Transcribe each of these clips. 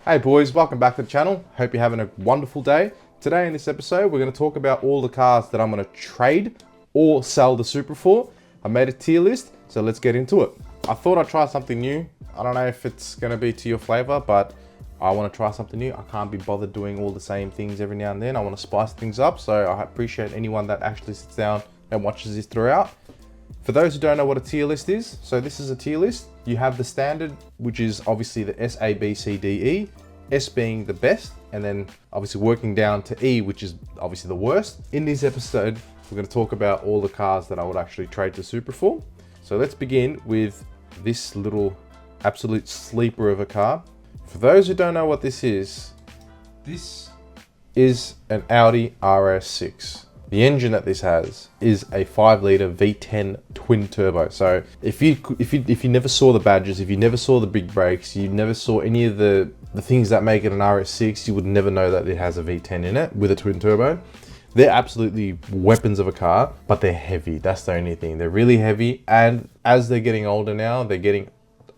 Hey boys, welcome back to the channel. Hope you're having a wonderful day. Today in this episode, we're going to talk about all the cars that I'm going to trade or sell the Supra for. I made a tier list, so let's get into it. I thought I'd try something new. I don't know if it's going to be to your flavor, but I want to try something new. I can't be bothered doing all the same things every now and then. I want to spice things up, so I appreciate anyone that actually sits down and watches this throughout. For those who don't know what a tier list is, so this is a tier list. You have the standard, which is obviously the S, A, B, C, D, E. S being the best, and then obviously working down to E, which is obviously the worst. In this episode, we're going to talk about all the cars that I would actually trade to Supra for. So let's begin with this little absolute sleeper of a car. For those who don't know what this is an Audi RS6. The engine that this has is a 5-litre V10 twin turbo. So if you never saw the badges, if you never saw the big brakes, you never saw any of the things that make it an RS6, you would never know that it has a V10 in it with a twin turbo. They're absolutely weapons of a car, but they're heavy. That's the only thing. They're really heavy, and as they're getting older now, they're getting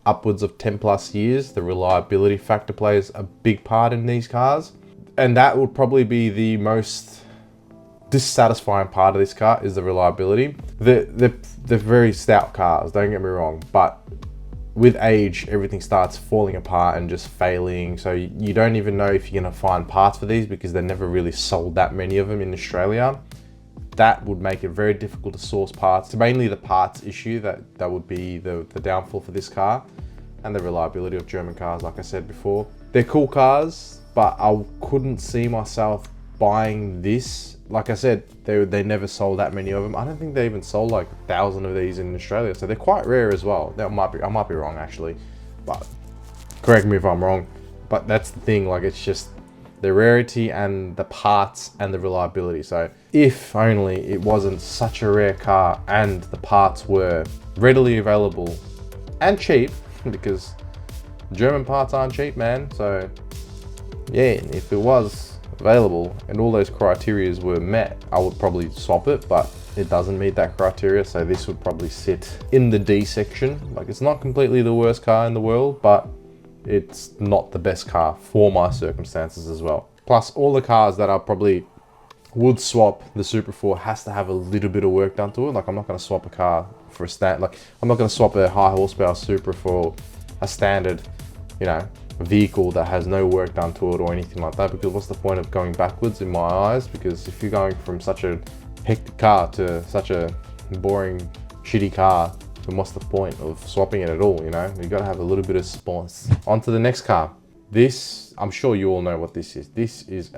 upwards of 10 plus years. The reliability factor plays a big part in these cars, and that would probably be the most dissatisfying part of this car is the reliability. They're very stout cars, don't get me wrong, but with age, everything starts falling apart and just failing. So you don't even know if you're gonna find parts for these because they never really sold that many of them in Australia. That would make it very difficult to source parts. It's mainly the parts issue that would be the downfall for this car, and the reliability of German cars, like I said before. They're cool cars, but I couldn't see myself buying this. Like I said, they never sold that many of them. I don't think they even sold like 1,000 of these in Australia, so they're quite rare as well. I might be wrong actually, but correct me if I'm wrong. But that's the thing, like it's just the rarity and the parts and the reliability. So if only it wasn't such a rare car and the parts were readily available and cheap, because German parts aren't cheap, man. So yeah, if it was available and all those criterias were met, I would probably swap it, but it doesn't meet that criteria, so this would probably sit in the D section. Like, it's not completely the worst car in the world, but it's not the best car for my circumstances as well. Plus, all the cars that I probably would swap the Supra for has to have a little bit of work done to it. Like, I'm not going to swap a car for a I'm not going to swap a high horsepower Supra for a standard, vehicle that has no work done to it or anything like that, because what's the point of going backwards in my eyes? Because if you're going from such a hectic car to such a boring shitty car, then what's the point of swapping it at all? You gotta have a little bit of spice. On to the next car. This, I'm sure you all know what this is. This is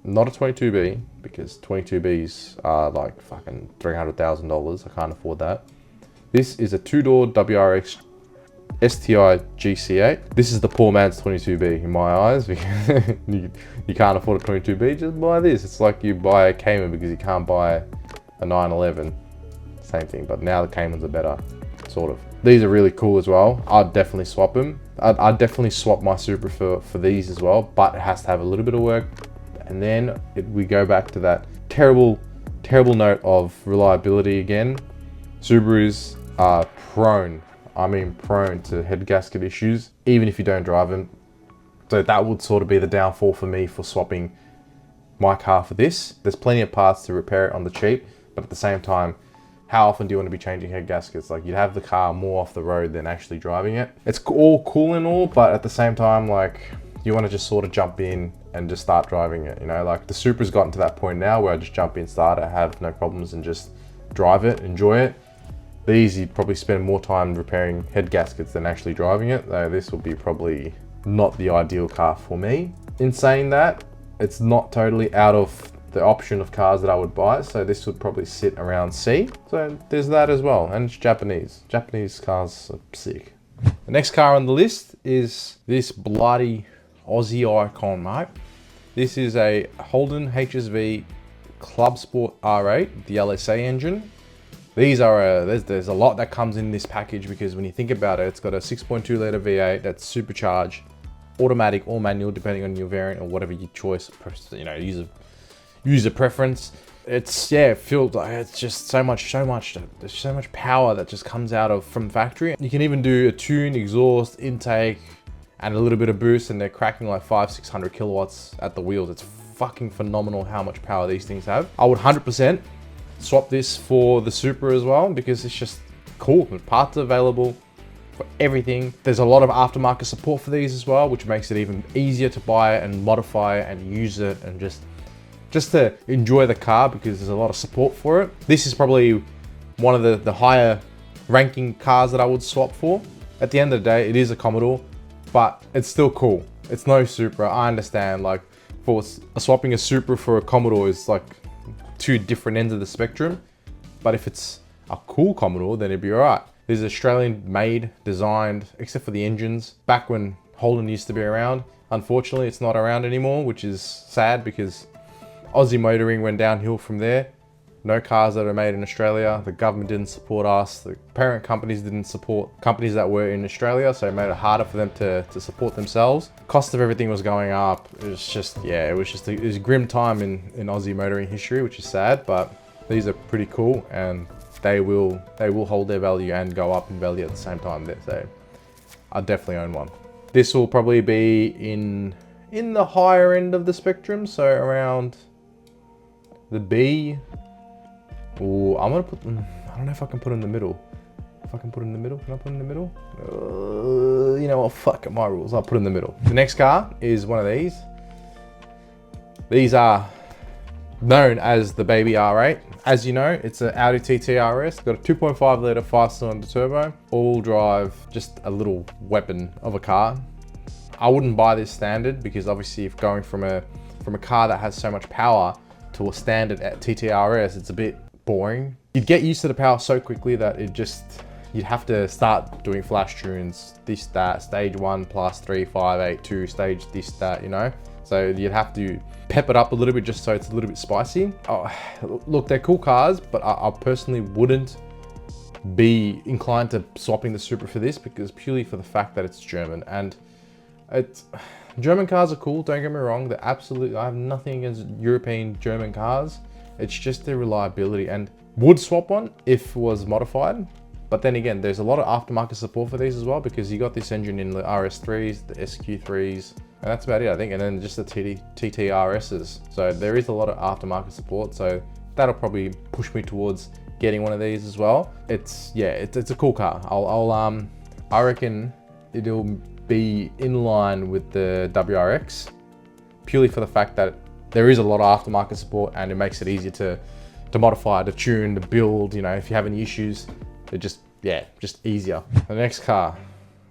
not a 22B, because 22Bs are like fucking $300,000. I can't afford that. This is a two-door WRX STI GC8. This is the poor man's 22B in my eyes, because you can't afford a 22B, just buy this. It's like you buy a Cayman because you can't buy a 911. Same thing, but now the Caymans are better, sort of. These are really cool as well. I'd definitely swap them. I'd definitely swap my Supra for these as well, but it has to have a little bit of work. And then we go back to that terrible note of reliability again. Subarus are prone to head gasket issues, even if you don't drive them. So that would sort of be the downfall for me for swapping my car for this. There's plenty of parts to repair it on the cheap, but at the same time, how often do you want to be changing head gaskets? Like, you'd have the car more off the road than actually driving it. It's all cool and all, but at the same time, like, you want to just sort of jump in and just start driving it, Like, the Supra's gotten to that point now where I just jump in, start it, have no problems, and just drive it, enjoy it. These, you'd probably spend more time repairing head gaskets than actually driving it, though this will be probably not the ideal car for me. In saying that, it's not totally out of the option of cars that I would buy, so this would probably sit around C. So there's that as well, and it's Japanese. Japanese cars are sick. The next car on the list is this bloody Aussie icon, mate. This is a Holden HSV Club Sport R8, the LSA engine. These are there's a lot that comes in this package, because when you think about it, it's got a 6.2 litre V8 that's supercharged, automatic or manual depending on your variant or whatever your choice, user preference. It's, yeah, it feels like it's just so much, there's so much power that just comes out from factory. You can even do a tune, exhaust, intake, and a little bit of boost, and they're cracking like 500-600 kilowatts at the wheels. It's fucking phenomenal how much power these things have. I would 100% swap this for the Supra as well, because it's just cool. The parts are available for everything. There's a lot of aftermarket support for these as well, which makes it even easier to buy and modify and use it, and just to enjoy the car, because there's a lot of support for it. This is probably one of the higher ranking cars that I would swap for. At the end of the day, it is a Commodore, but it's still cool. It's no Supra. I understand, like, for swapping a Supra for a Commodore is like two different ends of the spectrum. But if it's a cool Commodore, then it'd be all right. This is Australian made, designed, except for the engines, back when Holden used to be around. Unfortunately, it's not around anymore, which is sad, because Aussie motoring went downhill from there. No cars that are made in Australia. The government didn't support us. The parent companies didn't support companies that were in Australia, so it made it harder for them to support themselves. Cost of everything was going up. It was just, yeah, it was a grim time in Aussie motoring history, which is sad, but these are pretty cool, and they will hold their value and go up in value at the same time. So I definitely own one. This will probably be in the higher end of the spectrum, so around the B. Ooh, I'm gonna put, I don't know if I can put in the middle. If I can put in the middle, can I put in the middle? You know what, fuck it, my rules, I'll put in the middle. The next car is one of these. These are known as the baby R8. As you know, it's an Audi TT RS. Got a 2.5 litre 5-cylinder turbo, all drive, just a little weapon of a car. I wouldn't buy this standard, because obviously if going from a car that has so much power to a standard at TT RS, it's a bit boring. You'd get used to the power so quickly that you'd have to start doing flash tunes, this, that, stage 1 plus 3, 5, 8, 2, stage this, that, you know? So you'd have to pep it up a little bit just so it's a little bit spicy. Oh, look, they're cool cars, but I personally wouldn't be inclined to swapping the Supra for this, because purely for the fact that it's German. And German cars are cool, don't get me wrong. They're absolutely, I have nothing against European German cars. It's just their reliability, and would swap one if it was modified. But then again, there's a lot of aftermarket support for these as well, because you got this engine in the RS3s, the SQ3s, and that's about it, I think. And then just the TT RSs. So there is a lot of aftermarket support. So that'll probably push me towards getting one of these as well. It's a cool car. I reckon it'll be in line with the WRX, purely for the fact that there is a lot of aftermarket support, and it makes it easier to modify, to tune, to build. You know, if you have any issues, it just easier. The next car,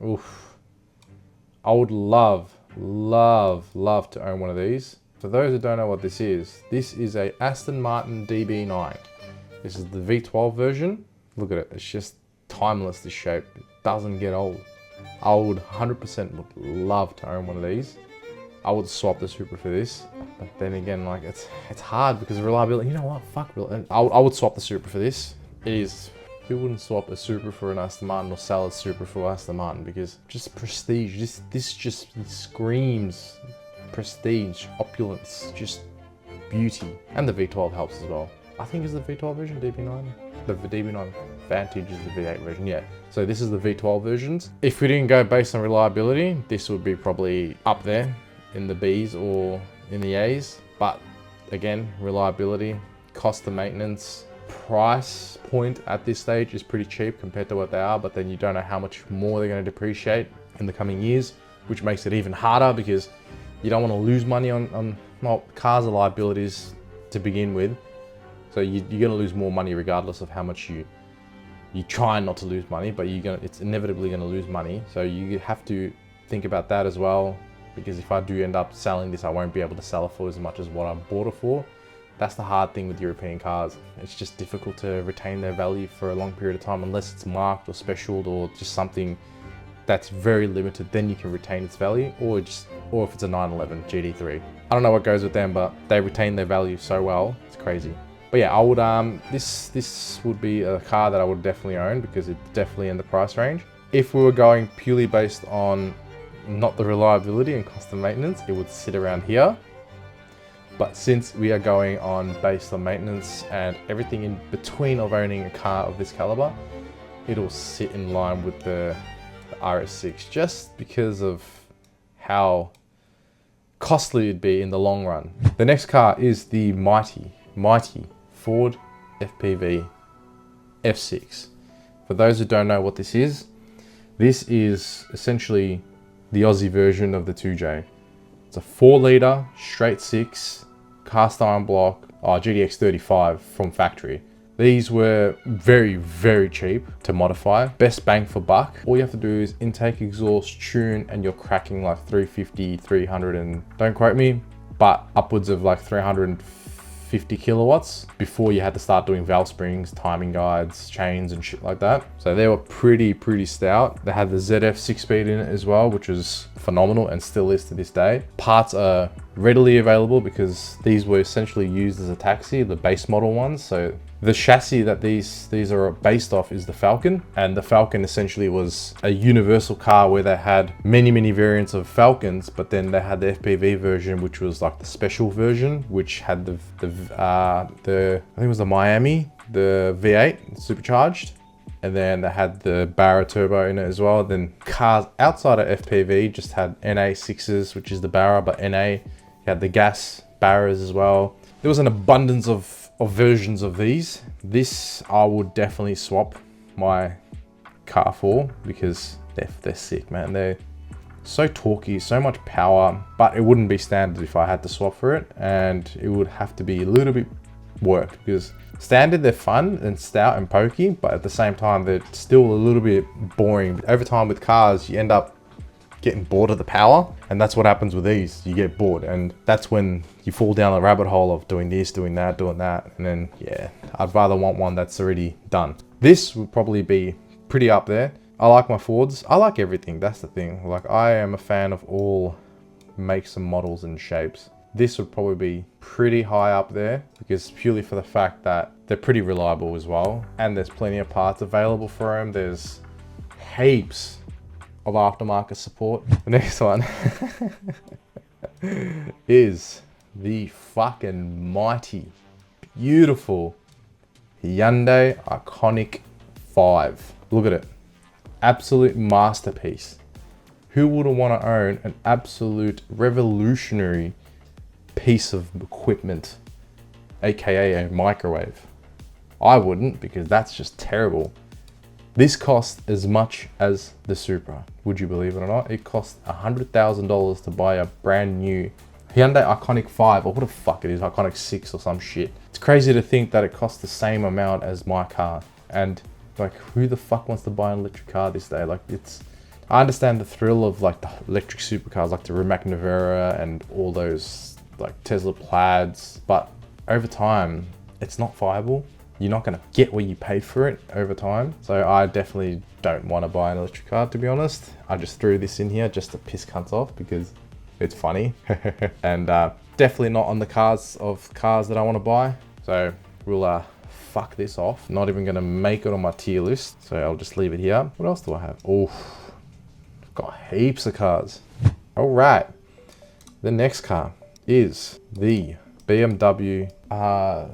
oof, I would love to own one of these. For those who don't know what this is a Aston Martin DB9. This is the V12 version. Look at it, it's just timeless, this shape. It doesn't get old. I would 100% love to own one of these. I would swap the Supra for this, but then again, like, it's hard because of reliability. You know what? Fuck, I would swap the Supra for this. Who wouldn't swap a Supra for an Aston Martin, or sell a Supra for Aston Martin? Because just prestige. This just screams prestige, opulence, just beauty, and the V12 helps as well. I think it's the V12 version, DB9. The DB9 Vantage is the V8 version, yeah. So this is the V12 versions. If we didn't go based on reliability, this would be probably up there in the Bs or in the As. But again, reliability, cost of maintenance, price point at this stage is pretty cheap compared to what they are, but then you don't know how much more they're going to depreciate in the coming years, which makes it even harder, because you don't want to lose money on well, cars are liabilities to begin with. So you're going to lose more money regardless of how much you try not to lose money, but it's inevitably going to lose money. So you have to think about that as well, because if I do end up selling this, I won't be able to sell it for as much as what I bought it for. That's the hard thing with European cars. It's just difficult to retain their value for a long period of time, unless it's marked or specialed or just something that's very limited. Then you can retain its value, or if it's a 911 GT3. I don't know what goes with them, but they retain their value so well. It's crazy. But yeah, I would this would be a car that I would definitely own, because it's definitely in the price range. If we were going purely based on not the reliability and cost of maintenance, it would sit around here. But since we are going on based on maintenance and everything in between of owning a car of this caliber, it'll sit in line with the RS6, just because of how costly it'd be in the long run. The next car is the mighty Ford FPV F6. For those who don't know what this is essentially the Aussie version of the 2J. It's a 4-litre straight 6 cast iron block GTX 35 from factory. These were very, very cheap to modify. Best bang for buck. All you have to do is intake, exhaust, tune, and you're cracking like 350, 300, and don't quote me, but upwards of like 350 kilowatts before you had to start doing valve springs, timing guides, chains, and shit like that. So they were pretty stout. They had the ZF 6-speed in it as well, which was phenomenal and still is to this day. Parts are readily available because these were essentially used as a taxi, the base model ones. So the chassis that these are based off is the Falcon, and the Falcon essentially was a universal car where they had many variants of Falcons, but then they had the FPV version, which was like the special version, which had the I think it was the Miami, the V8 supercharged, and then they had the Barra turbo in it as well. Then cars outside of FPV just had NA 6s, which is the Barra, but NA, you had the gas Barras as well. There was an abundance of versions of these. This I would definitely swap my car for because they're sick, man. They're so torquey, so much power, but it wouldn't be standard if I had to swap for it, and it would have to be a little bit worked because standard, they're fun and stout and pokey, but at the same time they're still a little bit boring. Over time with cars, you end up getting bored of the power, and that's what happens with these. You get bored, and that's when you fall down the rabbit hole of doing this, doing that, and then yeah, I'd rather want one that's already done. This would probably be pretty up there. I like my Fords. I like everything. That's the thing. Like, I am a fan of all makes and models and shapes. This would probably be pretty high up there because purely for the fact that they're pretty reliable as well, and there's plenty of parts available for them. There's heaps of aftermarket support. The next one is the fucking mighty, beautiful Hyundai Iconic 5. Look at it. Absolute masterpiece. Who wouldn't want to own an absolute revolutionary piece of equipment, aka a microwave? I wouldn't, because that's just terrible. This cost as much as the Supra. Would you believe it or not? It cost $100,000 to buy a brand new Hyundai Iconic 5, or what the fuck it is, Iconic 6 or some shit. It's crazy to think that it costs the same amount as my car. And like, who the fuck wants to buy an electric car this day? Like, I understand the thrill of like the electric supercars, like the Rimac Nevera and all those like Tesla Plaids, but over time, it's not viable. You're not going to get what you paid for it over time. So I definitely don't want to buy an electric car, to be honest. I just threw this in here just to piss cunts off because it's funny. And definitely not on the cars that I want to buy. So we'll fuck this off. Not even going to make it on my tier list. So I'll just leave it here. What else do I have? Oh, I've got heaps of cars. All right. The next car is the BMW. I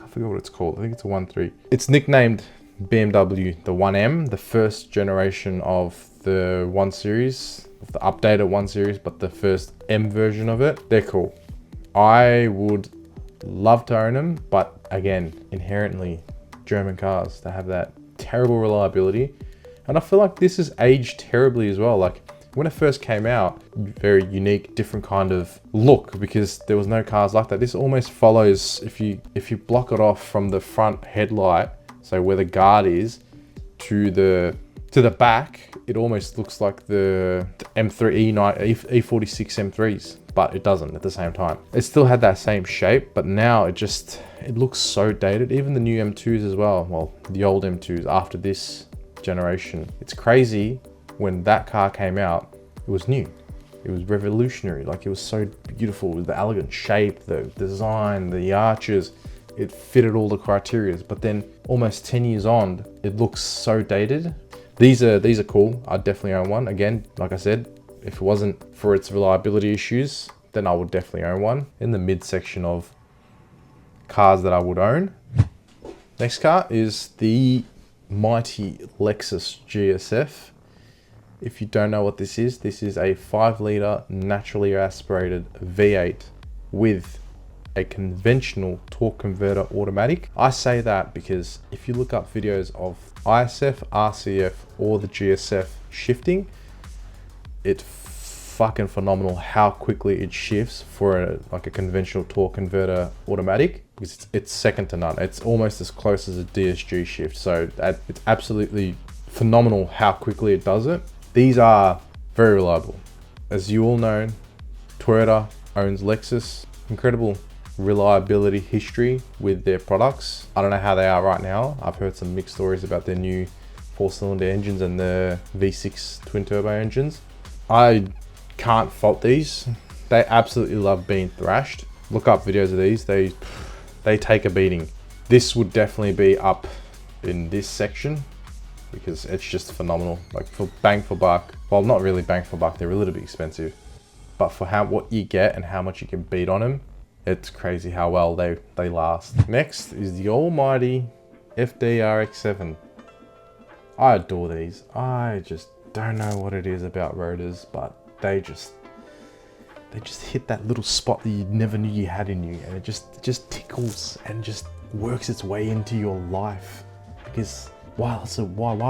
forgot what it's called. I think it's a 1.3. It's nicknamed BMW the 1M, the first generation of the 1 Series, of the updated 1 Series, but the first M version of it. They're cool. I would love to own them, but again, inherently German cars, they have that terrible reliability. And I feel like this has aged terribly as well. Like, when it first came out, very unique, different kind of look because there was no cars like that. This almost follows, if you block it off from the front headlight, so where the guard is, to the back, it almost looks like the M3 E46 M3s, but it doesn't at the same time. It still had that same shape, but now it looks so dated. Even the new M2s as well. Well, the old M2s after this generation. It's crazy. When that car came out, it was new. It was revolutionary. Like, it was so beautiful with the elegant shape, the design, the arches. It fitted all the criteria. But then almost 10 years on, it looks so dated. These are cool. I'd definitely own one. Again, like I said, if it wasn't for its reliability issues, then I would definitely own one. In the midsection of cars that I would own. Next car is the mighty Lexus GSF. If you don't know what this is a 5 litre naturally aspirated V8 with a conventional torque converter automatic. I say that because if you look up videos of ISF, RCF, or the GSF shifting, it's fucking phenomenal how quickly it shifts for like a conventional torque converter automatic, because it's second to none. It's almost as close as a DSG shift. So it's absolutely phenomenal how quickly it does it. These are very reliable. As you all know, Toyota owns Lexus. Incredible reliability history with their products. I don't know how they are right now. I've heard some mixed stories about their new 4-cylinder engines and the V6 twin turbo engines. I can't fault these. They absolutely love being thrashed. Look up videos of these. They take a beating. This would definitely be up in this section because it's just phenomenal. Like for bang for buck. Well, not really bang for buck. They're a little bit expensive, but for what you get and how much you can beat on them, it's crazy how well they last. Next is the almighty FD RX7. I adore these. I just don't know what it is about rotors, but they just hit that little spot that you never knew you had in you, and it just tickles and just works its way into your life. Because why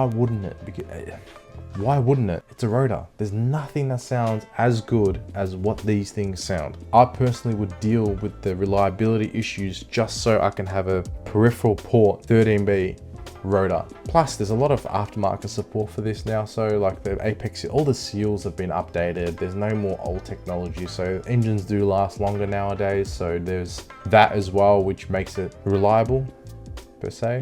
wouldn't it? Because, why wouldn't it? It's a rotor. There's nothing that sounds as good as what these things sound. I personally would deal with the reliability issues just so I can have a peripheral port 13B rotor. Plus there's a lot of aftermarket support for this now, so like the apex, all the seals have been updated. There's no more old technology, so engines do last longer nowadays, so there's that as well, which makes it reliable per se.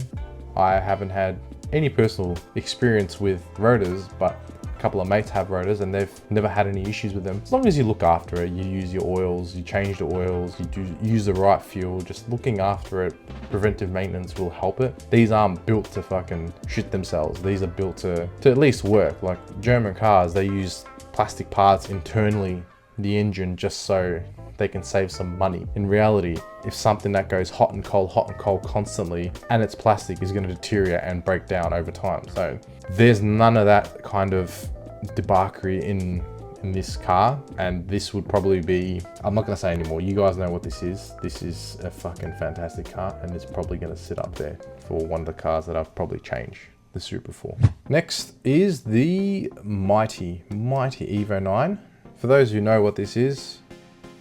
I haven't had any personal experience with rotors, but a couple of mates have rotors and they've never had any issues with them. As long as you look after it, you use your oils, you change the oils, you use the right fuel, just looking after it, preventive maintenance will help it. These aren't built to fucking shit themselves. These are built to at least work. Like German cars, they use plastic parts internally in the engine just so they can save some money. In reality, if something that goes hot and cold constantly, and it's plastic, is going to deteriorate and break down over time. So there's none of that kind of debauchery in this car, and this would probably be, I'm not going to say anymore, you guys know what this is. This is a fucking fantastic car, and it's probably going to sit up there for one of the cars that I've probably changed the Supra for. Next is the mighty Evo 9. For those who know what this is,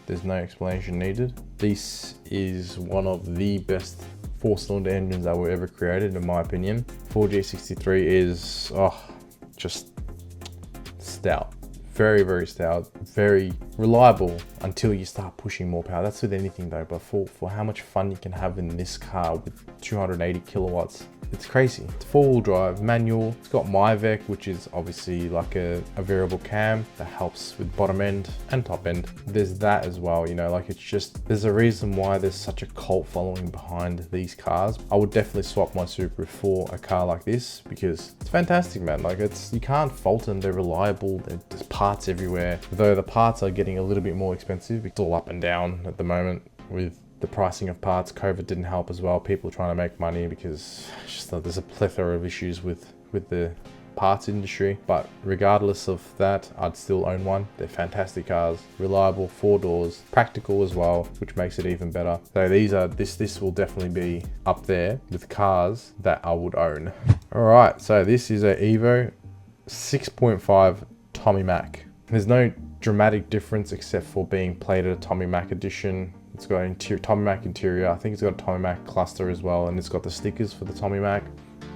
there's no explanation needed. This is one of the best 4-cylinder engines that were ever created, in my opinion. 4G63 is just stout. Very stout, very reliable until you start pushing more power. That's with anything though, but for how much fun you can have in this car with 280 kilowatts, it's crazy. It's 4-wheel drive, manual. It's got MKIV, which is obviously like a variable cam that helps with bottom end and top end. There's that as well, you know, like it's just, there's a reason why there's such a cult following behind these cars. I would definitely swap my Supra for a car like this because it's fantastic, man. Like you can't fault them. They're reliable. There's parts everywhere. Though the parts are getting a little bit more expensive. It's all up and down at the moment with the pricing of parts. COVID didn't help as well. People are trying to make money because there's a plethora of issues with the parts industry. But regardless of that, I'd still own one. They're fantastic cars, reliable, 4 doors, practical as well, which makes it even better. So this will definitely be up there with cars that I would own. All right, so this is a Evo 6.5 Tommy Mac. There's no dramatic difference except for being plated a Tommy Mac edition. It's got an Tommy Mac interior. I think it's got a Tommy Mac cluster as well, and it's got the stickers for the Tommy Mac,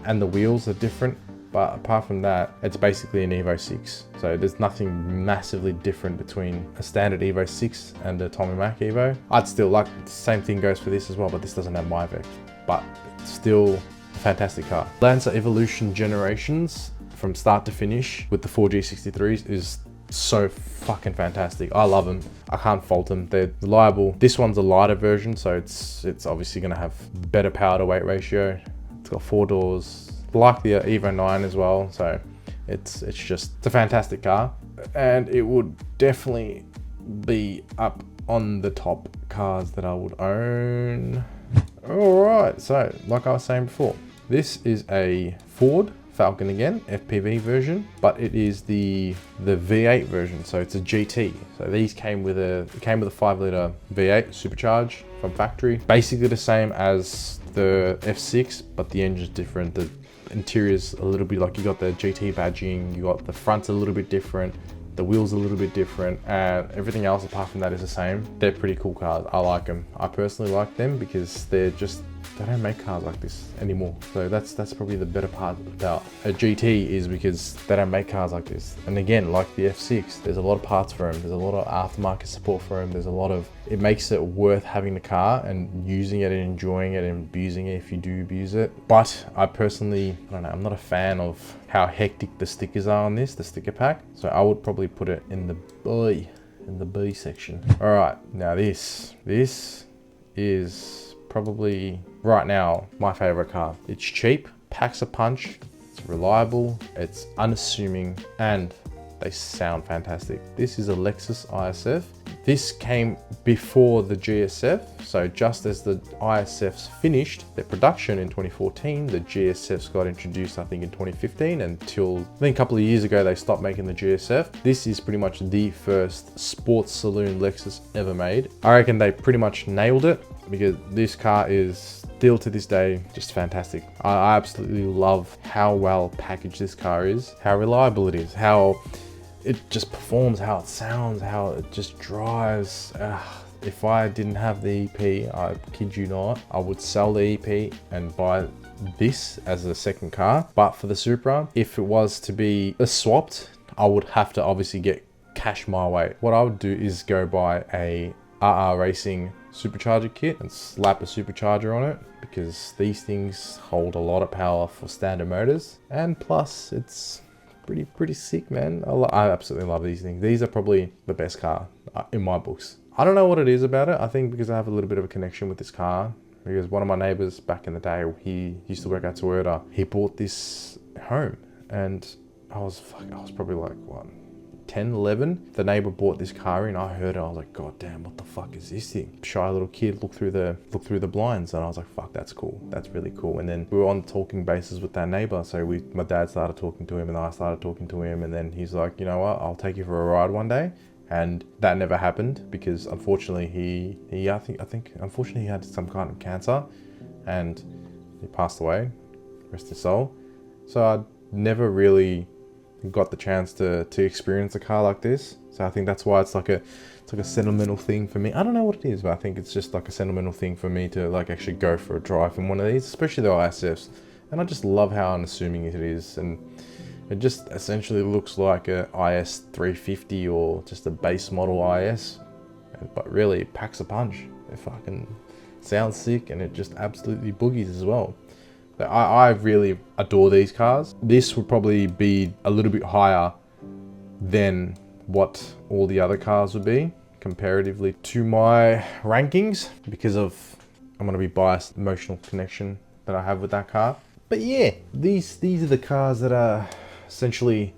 and the wheels are different. But apart from that, it's basically an Evo 6. So there's nothing massively different between a standard Evo 6 and a Tommy Mac Evo. I'd still like, the same thing goes for this as well, but this doesn't have MKIV, but it's still a fantastic car. Lancer Evolution Generations from start to finish with the 4G63s is so fucking fantastic. I love them. I can't fault them. They're reliable. This one's a lighter version, so it's obviously going to have better power to weight ratio. It's got 4 doors, like the Evo 9 as well. So it's a fantastic car, and it would definitely be up on the top cars that I would own. All right, so like I was saying before, this is a Ford Falcon again, FPV version, but it is the V8 version, so it's a GT. So these came with a 5-liter V8 supercharged from factory, basically the same as the F6, but the engine's different. The interior's a little bit like, you got the GT badging, you got the front's a little bit different, the wheels a little bit different, and everything else apart from that is the same. They're pretty cool cars. I like them. I personally like them because they don't make cars like this anymore. So that's probably the better part about a GT, is because they don't make cars like this. And again, like the F6, there's a lot of parts for them. There's a lot of aftermarket support for them. There's a lot of, it makes it worth having the car and using it and enjoying it and abusing it if you do abuse it. But I personally, I don't know, I'm not a fan of how hectic the stickers are on this, the sticker pack. So I would probably put it in the B section. All right, now this is probably right now my favorite car. It's cheap, packs a punch, it's reliable, it's unassuming, and they sound fantastic. This is a Lexus ISF. This came before the GSF, so just as the ISFs finished their production in 2014, the GSFs got introduced, I think, in 2015, until I think a couple of years ago they stopped making the GSF. This is pretty much the first sports saloon Lexus ever made. I reckon they pretty much nailed it, because this car is still to this day just fantastic. I absolutely love how well packaged this car is, how reliable it is, how it just performs, how it sounds, how it just drives. If I didn't have the EP, I kid you not, I would sell the EP and buy this as a second car. But for the Supra, if it was to be swapped, I would have to obviously get cash my way. What I would do is go buy a RR Racing supercharger kit and slap a supercharger on it, because these things hold a lot of power for standard motors, and plus it's pretty sick, man. I absolutely love these things. These are probably the best car in my books. I don't know what it is about it. I think because I have a little bit of a connection with this car, because one of my neighbors back in the day, he used to work at Toyota. He bought this home, and I was probably like, what, 10, 11. The neighbor bought this car in. I heard it. I was like, God damn, what the fuck is this thing? Shy little kid looked through the blinds, and I was like, fuck, that's cool. That's really cool. And then we were on talking basis with that neighbor. So my dad started talking to him, and I started talking to him, and then he's like, you know what? I'll take you for a ride one day. And that never happened, because unfortunately I think unfortunately he had some kind of cancer, and he passed away. Rest his soul. So I never really got the chance to experience a car like this. So I think that's why it's like a sentimental thing for me. I don't know what it is, but I think it's just like a sentimental thing for me to like actually go for a drive in one of these, especially the ISFs. And I just love how unassuming it is, and it just essentially looks like a IS 350 or just a base model IS, but really it packs a punch. It fucking sounds sick, and it just absolutely boogies as well. I really adore these cars. This would probably be a little bit higher than what all the other cars would be comparatively to my rankings, because of, I'm going to be biased, emotional connection that I have with that car. But yeah, these are the cars that are essentially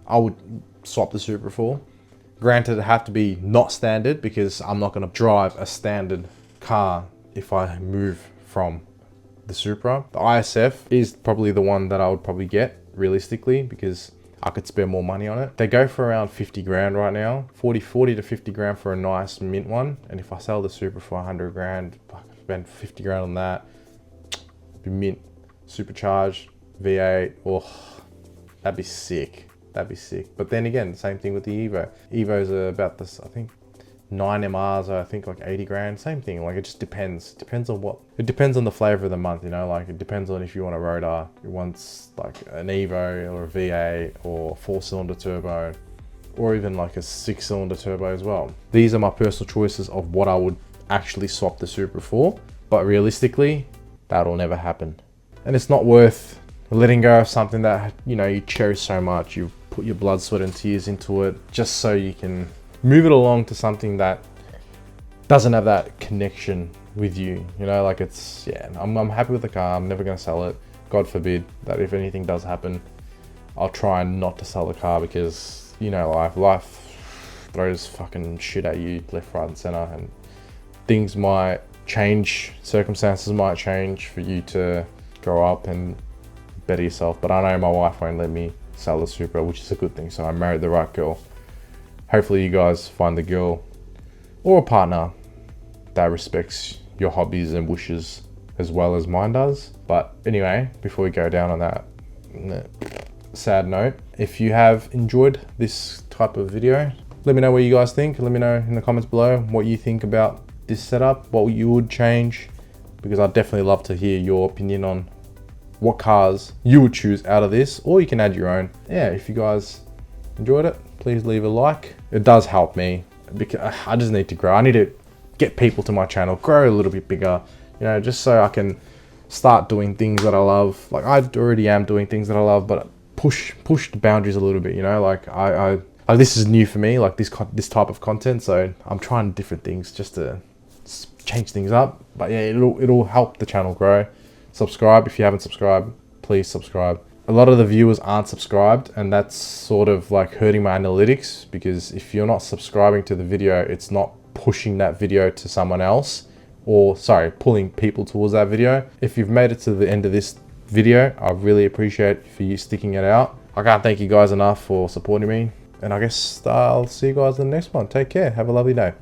I would swap the Supra for. Granted, it have to be not standard, because I'm not going to drive a standard car if I move from the Supra. The ISF is probably the one that I would probably get realistically, because I could spend more money on it. They go for around 50 grand right now, 40 to 50 grand for a nice mint one. And if I sell the Supra for 100 grand, I could spend 50 grand on that. Be mint, supercharged, V8. Oh, that'd be sick. That'd be sick. But then again, same thing with the Evo. Evos are about this, I think 9 MRs are, I think, like 80 grand. Same thing. Like, it just depends. Depends on what. It depends on the flavor of the month, you know. Like, it depends on if you want a rotor, it wants like an Evo or a V8 or 4-cylinder turbo, or even like a 6-cylinder turbo as well. These are my personal choices of what I would actually swap the Supra for. But realistically, that'll never happen. And it's not worth letting go of something that, you know, you cherish so much. You put your blood, sweat and tears into it just so you can move it along to something that doesn't have that connection with you. You know, like, it's, yeah, I'm happy with the car. I'm never going to sell it. God forbid that if anything does happen, I'll try not to sell the car, because, you know, life throws fucking shit at you left, right and center, and things might change, circumstances might change for you to grow up and better yourself. But I know my wife won't let me sell the Supra, which is a good thing. So I married the right girl. Hopefully you guys find the girl or a partner that respects your hobbies and wishes as well as mine does. But anyway, before we go down on that sad note, if you have enjoyed this type of video, let me know what you guys think. Let me know in the comments below what you think about this setup, what you would change, because I'd definitely love to hear your opinion on what cars you would choose out of this, or you can add your own. Yeah, if you guys enjoyed it, please leave a like. It does help me because I just need to grow. I need to get people to my channel, grow a little bit bigger, you know, just so I can start doing things that I love. Like I already am doing things that I love, but push the boundaries a little bit, you know, like this is new for me, like this type of content. So I'm trying different things just to change things up. But yeah, it'll help the channel grow. Subscribe if you haven't subscribed, please subscribe. A lot of the viewers aren't subscribed, and that's sort of like hurting my analytics, because if you're not subscribing to the video, it's not pushing that video to someone else, or sorry, pulling people towards that video. If you've made it to the end of this video, I really appreciate for you sticking it out. I can't thank you guys enough for supporting me, and I guess I'll see you guys in the next one. Take care, have a lovely day.